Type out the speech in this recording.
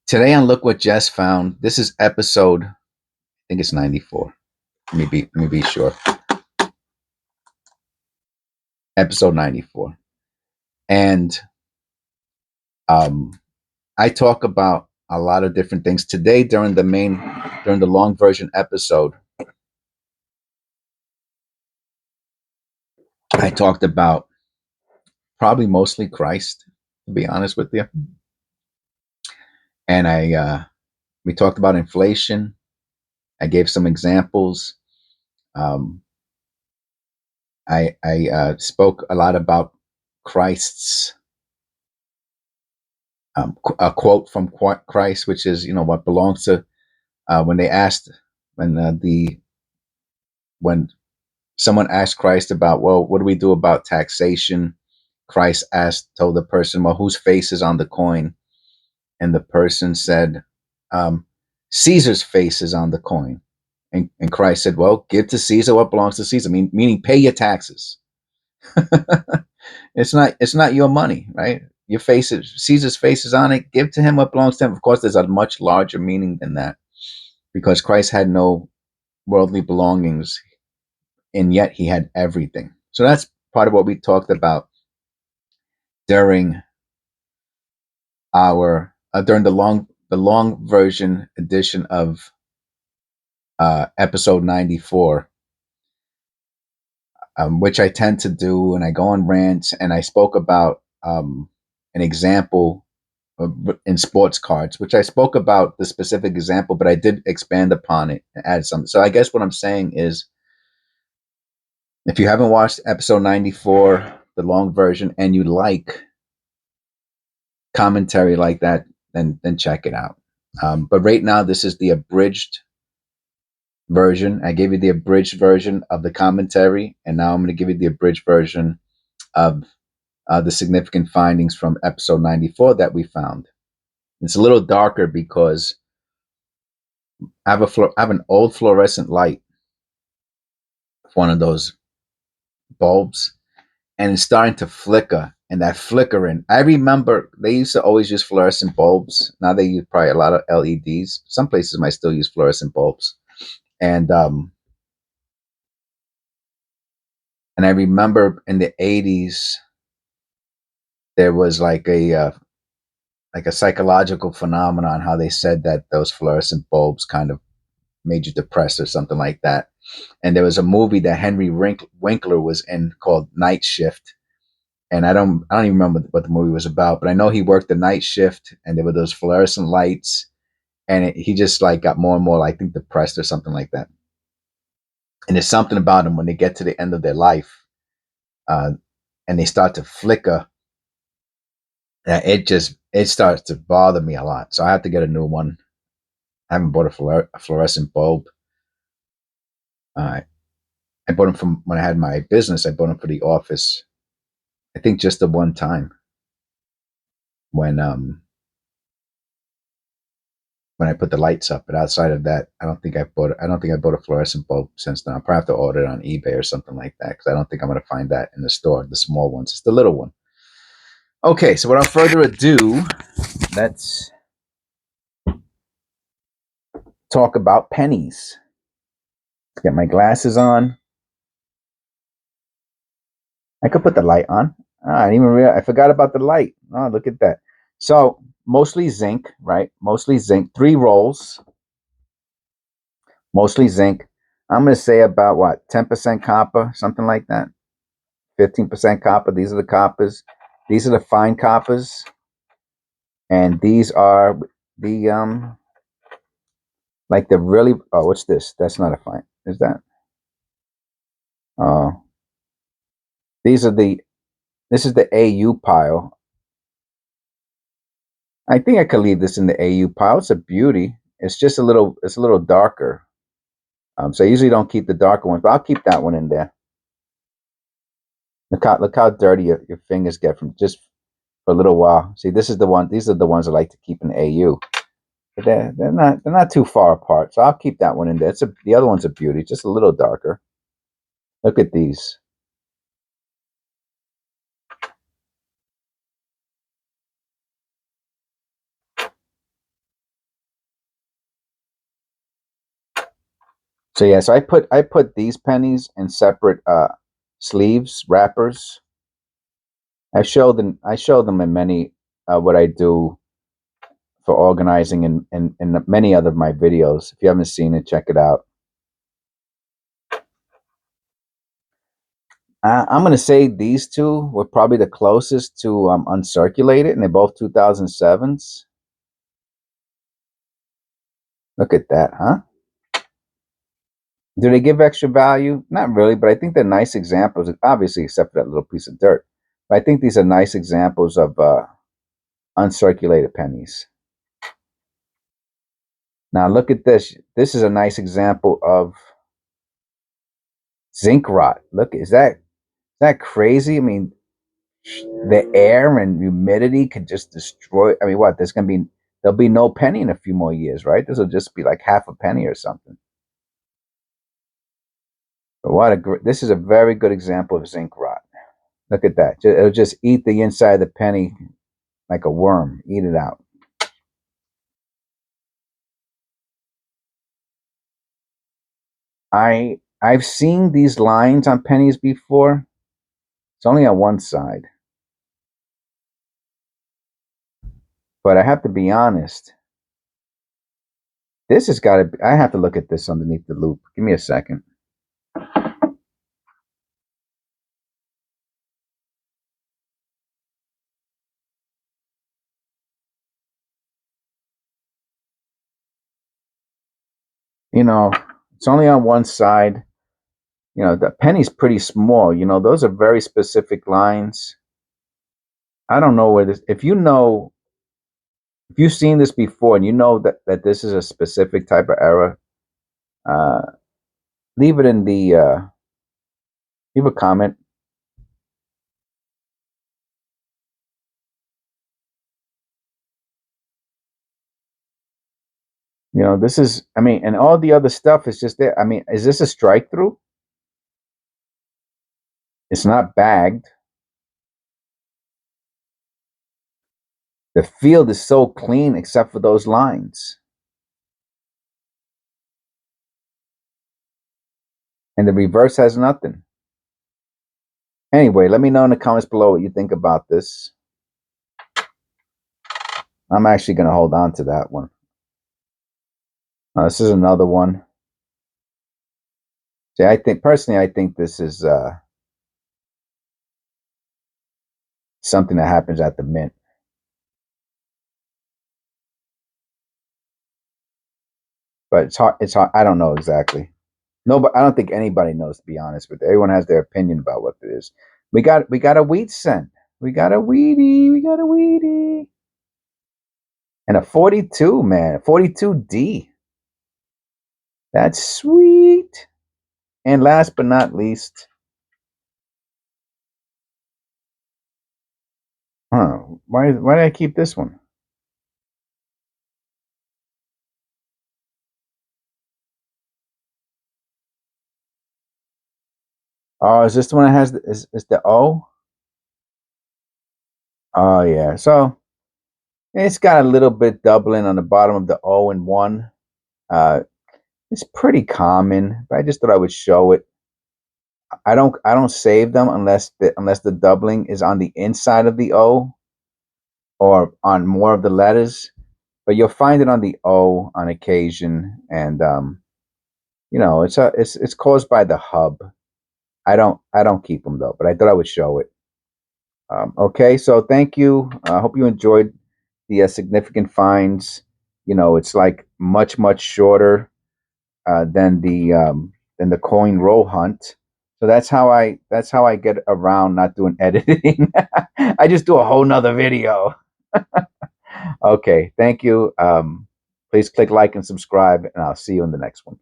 Today on Look What Jess Found, this is episode, I think it's 94. Let me be sure. Episode 94. And I talk about a lot of different things. Today during the long version episode, I talked about probably mostly Christ, to be honest with you. And we talked about inflation. I gave some examples. Um, I spoke a lot about Christ's a quote from Christ, which is, what belongs to when they asked when when someone asked Christ about, well, what do we do about taxation? Christ told the person, well, whose face is on the coin? And the person said, um, Caesar's face is on the coin. And Christ said, well, give to Caesar what belongs to Caesar. Meaning pay your taxes. It's not your money, right? Your face is Caesar's face is on it. Give to him what belongs to him. Of course, there's a much larger meaning than that, because Christ had no worldly belongings, and yet he had everything. So that's part of what we talked about during during the long version edition of episode 94, which I tend to do, and I go on rants, and I spoke about an example in sports cards, which I spoke about the specific example, but I did expand upon it and add some. So I guess what I'm saying is, if you haven't watched episode 94, the long version, and you like commentary like that, then check it out. But right now, this is the abridged version. I gave you the abridged version of the commentary, and now I'm going to give you the abridged version of the significant findings from episode 94 that we found. It's a little darker because I have an old fluorescent light, one of those bulbs, and it's starting to flicker. And that flickering, I remember they used to always use fluorescent bulbs. Now they use probably a lot of LEDs. Some places might still use fluorescent bulbs. And I remember in the 80s there was like a psychological phenomenon, how they said that those fluorescent bulbs kind of made you depressed or something like that. And there was a movie that Henry Winkler was in called Night Shift. And I don't even remember what the movie was about, but I know he worked the night shift, and there were those fluorescent lights, and he just like got more and more, I think, depressed or something like that. And there's something about them when they get to the end of their life, uh, and they start to flicker. It starts to bother me a lot. So I have to get a new one. I haven't bought a fluorescent bulb. I bought them from when I had my business. I bought them for the office. I think just the one time when I put the lights up. But outside of that, I don't think I bought a fluorescent bulb since then. I'll probably have to order it on eBay or something like that, because I don't think I'm going to find that in the store. The small ones, it's the little one. Okay, so without further ado, let's talk about pennies. Get my glasses on. I could put the light on. I didn't even realize. I forgot about the light. Oh, look at that. So mostly zinc, right? Mostly zinc. 3 rolls. Mostly zinc. I'm going to say about what, 10% copper, something like that. 15% copper. These are the coppers. These are the fine coppers. And these are the like the really, oh, what's this? That's not a fine. Is that? Oh. This is the AU pile. I think I could leave this in the AU pile. It's a beauty. It's a little darker. So I usually don't keep the darker ones, but I'll keep that one in there. Look how dirty your fingers get from just for a little while. See, this is the one. These are the ones I like to keep in AU. But they're not too far apart, so I'll keep that one in there. The other one's a beauty, just a little darker. Look at these. So yeah, so I put these pennies in separate sleeves, wrappers. I show them in many what I do for organizing in many other of my videos. If you haven't seen it, check it out. I'm going to say these two were probably the closest to uncirculated, and they're both 2007s. Look at that, huh? Do they give extra value? Not really, but I think they're nice examples, obviously, except for that little piece of dirt. But I think these are nice examples of uncirculated pennies. Now, look at this. This is a nice example of zinc rot. Look, is that crazy? I mean, the air and humidity could just destroy. I mean, what? There'll be no penny in a few more years, right? This will just be like half a penny or something. But this is a very good example of zinc rot. Look at that. It'll just eat the inside of the penny like a worm. Eat it out. I've seen these lines on pennies before. It's only on one side. But I have to be honest. This has got to be, I have to look at this underneath the loop. Give me a second. You know, it's only on one side. You know, the penny's pretty small. You know, those are very specific lines. I don't know where this, if you've seen this before and you know that this is a specific type of error, uh, leave it in the, leave a comment. You know, this is, I mean, and all the other stuff is just there. I mean, is this a strike through? It's not bagged. The field is so clean except for those lines. And the reverse has nothing. Anyway, let me know in the comments below what you think about this. I'm actually going to hold on to that one. This is another one. See, I think this is something that happens at the mint. But it's hard. It's hard. I don't know exactly. No, but I don't think anybody knows, to be honest with you. Everyone has their opinion about what it is. We got a wheat cent. We got a wheatie. We got a wheatie. And a 42, man. 42D. That's sweet. And last but not least, why did I keep this one? Oh, is this the one that has is the O? Oh yeah. So it's got a little bit doubling on the bottom of the O and 1. It's pretty common, but I just thought I would show it. I don't save them unless the doubling is on the inside of the O or on more of the letters. But you'll find it on the O on occasion, and you know, it's caused by the hub. I don't keep them though, but I thought I would show it. Okay, so thank you. I hope you enjoyed the significant finds. You know, it's like much shorter than the coin roll hunt. So that's how I get around not doing editing. I just do a whole nother video. Okay, thank you. Please click like and subscribe, and I'll see you in the next one.